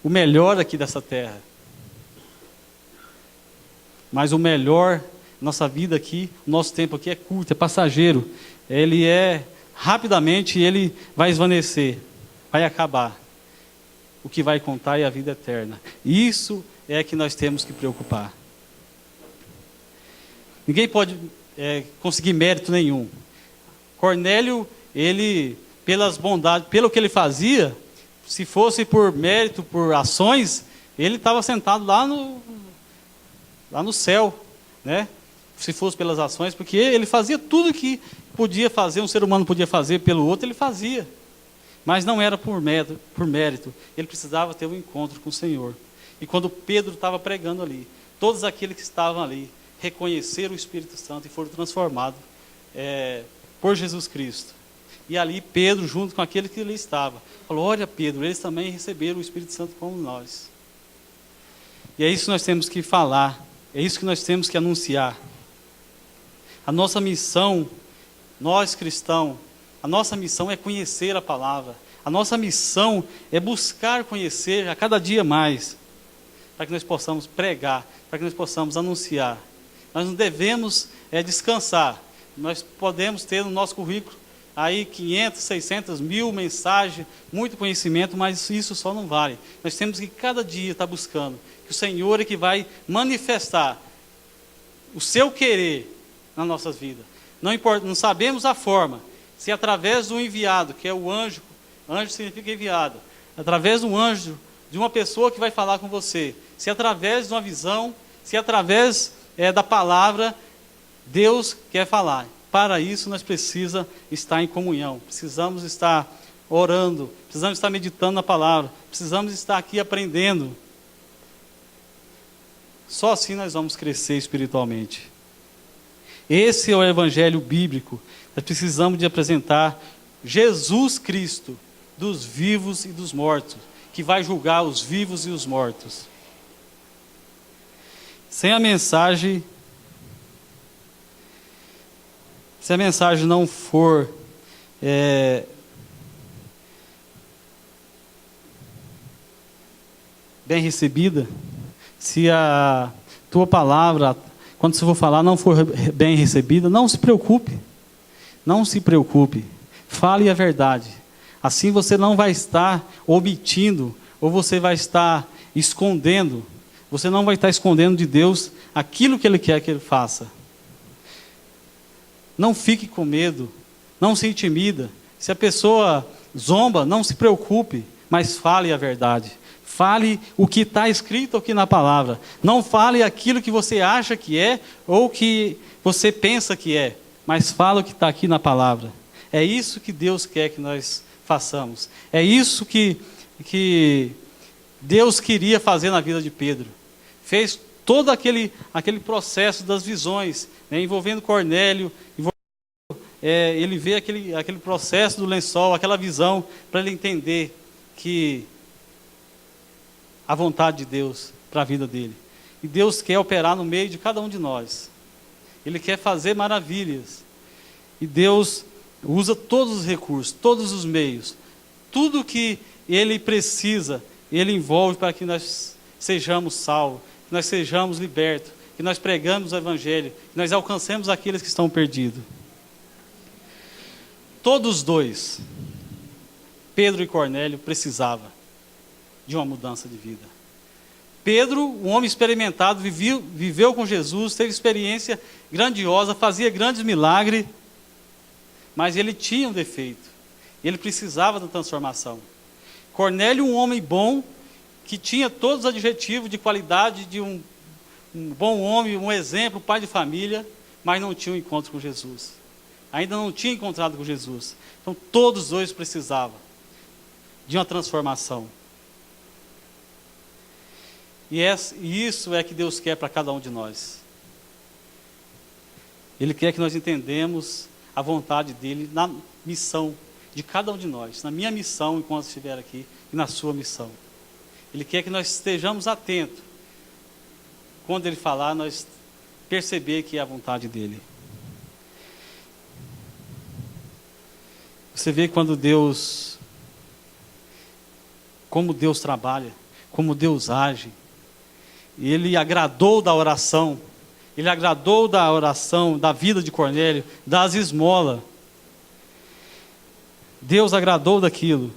Speaker 3: o melhor aqui dessa terra. Mas o melhor, nossa vida aqui, nosso tempo aqui é curto, é passageiro. Ele rapidamente, ele vai esvanecer, vai acabar. O que vai contar é a vida eterna. Isso é que nós temos que preocupar. Ninguém pode conseguir mérito nenhum. Cornélio, ele, pelas bondades, pelo que ele fazia, se fosse por mérito, por ações, ele estava sentado lá no céu, né? Se fosse pelas ações, porque ele fazia tudo que podia fazer, um ser humano podia fazer pelo outro, ele fazia. Mas não era por mérito, ele precisava ter um encontro com o Senhor. E quando Pedro estava pregando ali, todos aqueles que estavam ali reconheceram o Espírito Santo e foram transformados por Jesus Cristo. E ali Pedro, junto com aquele que ali estava, falou: olha Pedro, eles também receberam o Espírito Santo como nós. E é isso que nós temos que falar, é isso que nós temos que anunciar. A nossa missão, nós cristãos, a nossa missão é conhecer a palavra. A nossa missão é buscar conhecer a cada dia mais, para que nós possamos pregar, para que nós possamos anunciar. Nós não devemos descansar. Nós podemos ter no nosso currículo aí 500, 600, 1000 mensagens, muito conhecimento, mas isso só não vale. Nós temos que cada dia estar buscando, que o Senhor é que vai manifestar o seu querer nas nossas vidas. Não importa, não sabemos a forma, se através do enviado, que é o anjo significa enviado, através do anjo, de uma pessoa que vai falar com você, se através de uma visão, se através da palavra, Deus quer falar. Para isso nós precisamos estar em comunhão, precisamos estar orando, precisamos estar meditando na palavra, precisamos estar aqui aprendendo. Só assim nós vamos crescer espiritualmente. Esse é o evangelho bíblico. Nós precisamos de apresentar Jesus Cristo, dos vivos e dos mortos, que vai julgar os vivos e os mortos. Se a mensagem não for bem recebida, se a tua palavra, quando você for falar, não for bem recebida, não se preocupe. Não se preocupe. Fale a verdade. Assim você não vai estar omitindo, ou você vai estar escondendo. Você não vai estar escondendo de Deus aquilo que Ele quer que Ele faça. Não fique com medo. Não se intimida. Se a pessoa zomba, não se preocupe, mas fale a verdade. Fale o que está escrito aqui na palavra. Não fale aquilo que você acha que é ou que você pensa que é, mas fale o que está aqui na palavra. É isso que Deus quer que nós façamos. É isso que Deus queria fazer na vida de Pedro. Fez todo aquele processo das visões, né, envolvendo Cornélio, ele vê aquele processo do lençol, aquela visão, para ele entender que a vontade de Deus para a vida dele. E Deus quer operar no meio de cada um de nós. Ele quer fazer maravilhas. E Deus usa todos os recursos, todos os meios. Tudo que Ele precisa, Ele envolve para que nós sejamos salvos, que nós sejamos libertos, que nós pregamos o Evangelho, que nós alcancemos aqueles que estão perdidos. Todos dois, Pedro e Cornélio, precisavam de uma mudança de vida. Pedro, um homem experimentado, viveu com Jesus, teve experiência grandiosa, fazia grandes milagres, mas ele tinha um defeito. Ele precisava da transformação. Cornélio, um homem bom, que tinha todos os adjetivos de qualidade de um bom homem, um exemplo, pai de família, mas não tinha um encontro com Jesus. Ainda não tinha encontrado com Jesus. Então todos os dois precisavam de uma transformação. E isso é que Deus quer para cada um de nós. Ele quer que nós entendamos a vontade dEle na missão de cada um de nós. Na minha missão, enquanto estiver aqui, e na sua missão. Ele quer que nós estejamos atentos. Quando Ele falar, nós perceber que é a vontade dEle. Você vê como Deus trabalha, como Deus age. E Ele agradou da oração. Ele agradou da oração, da vida de Cornélio, das esmolas. Deus agradou daquilo.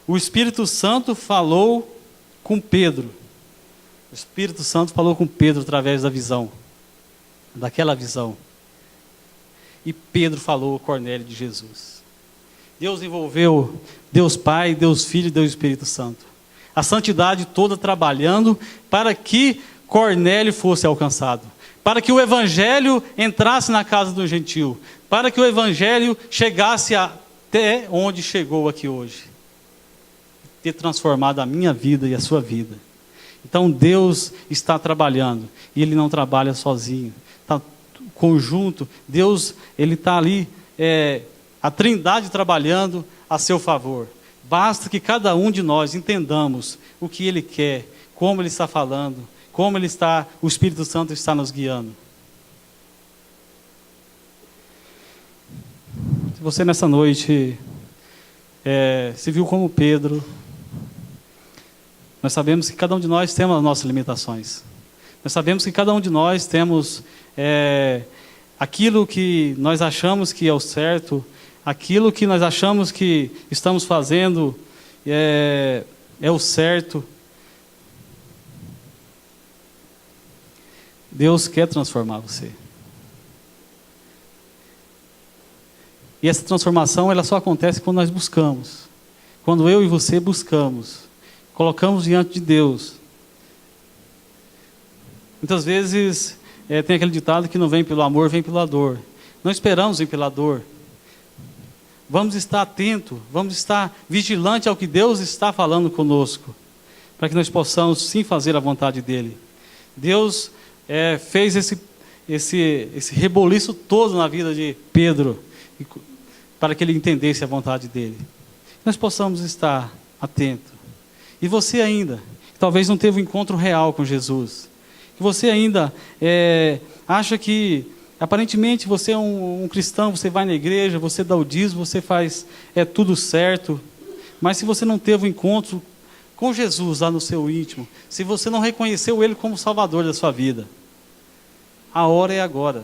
Speaker 3: O Espírito Santo falou com Pedro. O Espírito Santo falou com Pedro através da visão. Daquela visão. E Pedro falou ao Cornélio de Jesus. Deus envolveu Deus Pai, Deus Filho e Deus Espírito Santo. A santidade toda trabalhando para que Cornélio fosse alcançado. Para que o Evangelho entrasse na casa do gentil. Para que o Evangelho chegasse até onde chegou aqui hoje. Ter transformado a minha vida e a sua vida. Então Deus está trabalhando. E Ele não trabalha sozinho. Está conjunto. Deus, Ele está ali, a Trindade trabalhando a seu favor. Basta que cada um de nós entendamos o que Ele quer, como Ele está falando, como o Espírito Santo está nos guiando. Se você nessa noite se viu como Pedro, nós sabemos que cada um de nós temos as nossas limitações. Nós sabemos que cada um de nós temos aquilo que nós achamos que é o certo, aquilo que nós achamos que estamos fazendo é o certo. Deus quer transformar você. E essa transformação ela só acontece quando nós buscamos. Quando eu e você buscamos. Colocamos diante de Deus. Muitas vezes tem aquele ditado que não vem pelo amor, vem pela dor. Não esperamos vir pela dor. Vamos estar atentos, vamos estar vigilantes ao que Deus está falando conosco. Para que nós possamos sim fazer a vontade dEle. Deus fez esse reboliço todo na vida de Pedro, para que ele entendesse a vontade dEle. Nós possamos estar atentos. E você ainda, que talvez não teve um encontro real com Jesus, que você ainda acha que, aparentemente você é um cristão, você vai na igreja, você dá o dízimo, você faz tudo certo, mas se você não teve um encontro com Jesus lá no seu íntimo, se você não reconheceu Ele como Salvador da sua vida, a hora é agora.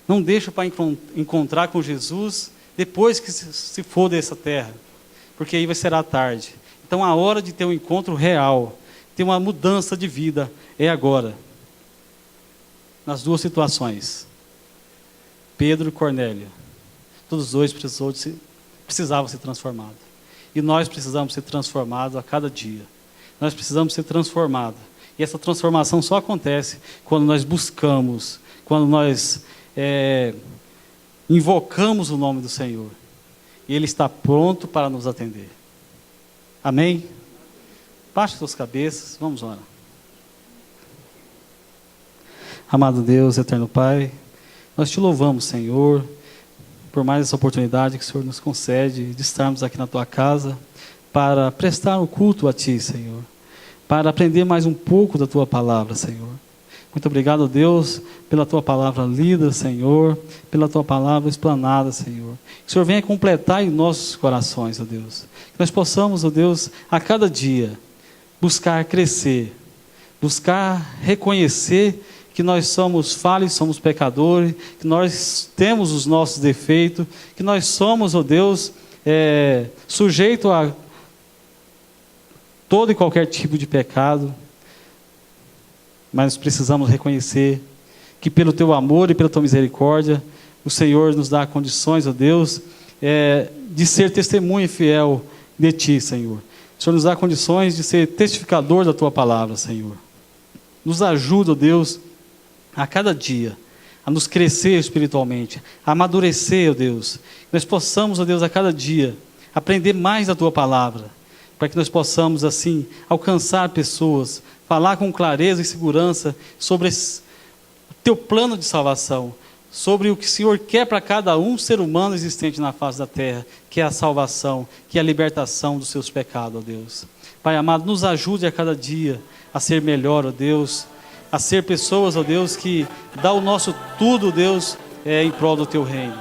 Speaker 3: Não deixa para encontrar com Jesus depois que se for dessa terra, porque aí será tarde. Então a hora de ter um encontro real, ter uma mudança de vida, é agora. Nas duas situações, Pedro e Cornélio, todos os dois precisavam ser transformados. E nós precisamos ser transformados a cada dia. Nós precisamos ser transformados. E essa transformação só acontece quando nós buscamos, quando nós invocamos o nome do Senhor. E Ele está pronto para nos atender. Amém? Baixe suas cabeças, vamos orar. Amado Deus, eterno Pai, nós te louvamos, Senhor, por mais essa oportunidade que o Senhor nos concede de estarmos aqui na Tua casa para prestar o culto a Ti, Senhor, para aprender mais um pouco da Tua palavra, Senhor. Muito obrigado, Deus, pela Tua palavra lida, Senhor, pela Tua palavra explanada, Senhor. Que o Senhor venha completar em nossos corações, ó Deus. Que nós possamos, ó Deus, a cada dia buscar crescer, buscar reconhecer que nós somos falhos, somos pecadores, que nós temos os nossos defeitos, que nós somos, ó Deus, sujeito a todo e qualquer tipo de pecado, mas precisamos reconhecer que pelo Teu amor e pela Tua misericórdia, o Senhor nos dá condições, ó Deus, de ser testemunha fiel de Ti, Senhor. O Senhor nos dá condições de ser testificador da Tua palavra, Senhor. Nos ajuda, ó Deus, a cada dia, a nos crescer espiritualmente, a amadurecer, ó Deus. Que nós possamos, ó Deus, a cada dia, aprender mais da Tua palavra, para que nós possamos, assim, alcançar pessoas, falar com clareza e segurança sobre o Teu plano de salvação, sobre o que o Senhor quer para cada um ser humano existente na face da terra, que é a salvação, que é a libertação dos seus pecados, ó Deus. Pai amado, nos ajude a cada dia a ser melhor, ó Deus, a ser pessoas, ó Deus, que dá o nosso tudo, Deus, em prol do Teu reino.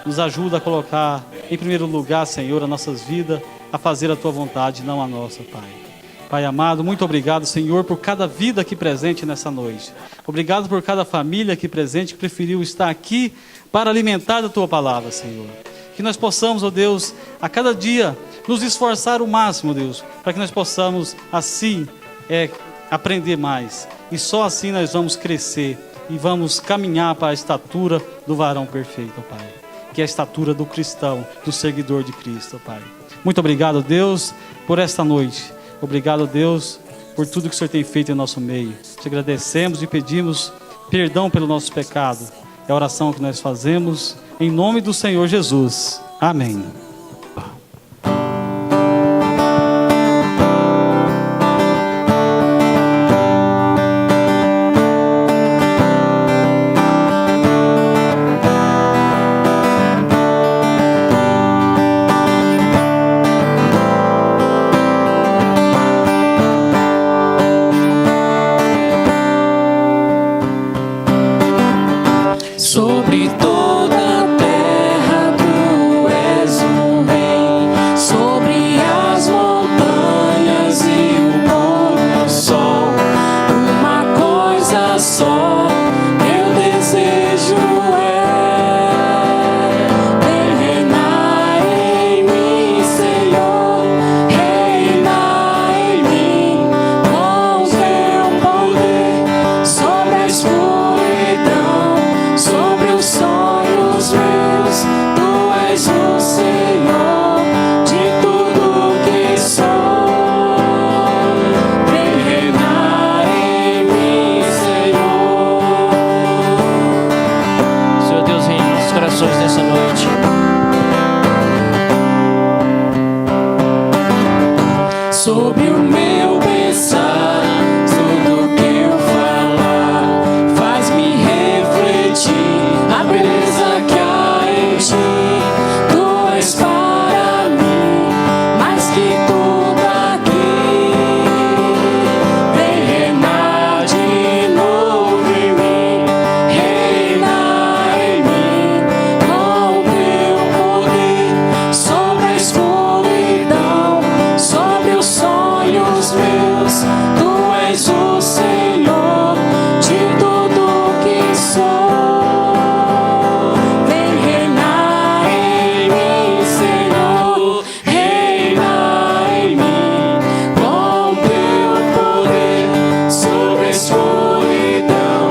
Speaker 3: nos ajuda a colocar em primeiro lugar, Senhor, as nossas vidas, a fazer a Tua vontade, não a nossa, Pai. Pai amado, muito obrigado, Senhor, por cada vida aqui presente nessa noite. Obrigado por cada família aqui presente que preferiu estar aqui para alimentar da Tua palavra, Senhor. Que nós possamos, ó Deus, a cada dia nos esforçar o máximo, Deus, para que nós possamos, assim, aprender mais. E só assim nós vamos crescer e vamos caminhar para a estatura do varão perfeito, Pai. Que é a estatura do cristão, do seguidor de Cristo, Pai. Muito obrigado, Deus, por esta noite. Obrigado, Deus, por tudo que o Senhor tem feito em nosso meio. Te agradecemos e pedimos perdão pelo nosso pecado. É a oração que nós fazemos em nome do Senhor Jesus. Amém.
Speaker 2: Sobre toda a terra tu és o rei, sobre as montanhas e o pôr do sol. Uma coisa só meu desejo reinar em mim, Senhor, reinar em mim com teu poder sobre a escuridão, sobre os sonhos meus. Tu és o Senhor de tudo que sou. Vem reinar em mim, Senhor.
Speaker 1: Senhor Deus, reina em nossos corações nessa noite.
Speaker 2: Sobre o meu pensar, tudo que eu falar faz-me refletir a beleza que há em ti. Tu és para mim mais que tudo aqui. Vem reinar de novo em mim, reinar em mim com teu poder sobre a escuridão, sobre os sonhos meus. Tu és o Senhor de tudo que sou. Vem reinar em mim, Senhor, reinar em mim com teu poder sobre a escuridão,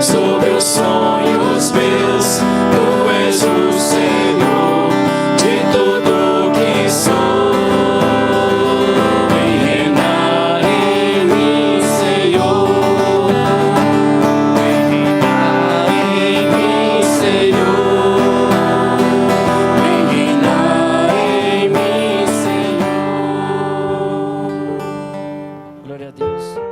Speaker 2: sobre os sonhos meus. Tu és o Senhor de tudo que sou. Vem reinar em mim, Senhor. Vem reinar em mim, Senhor. Vem reinar em mim, Senhor.
Speaker 1: Glória a Deus.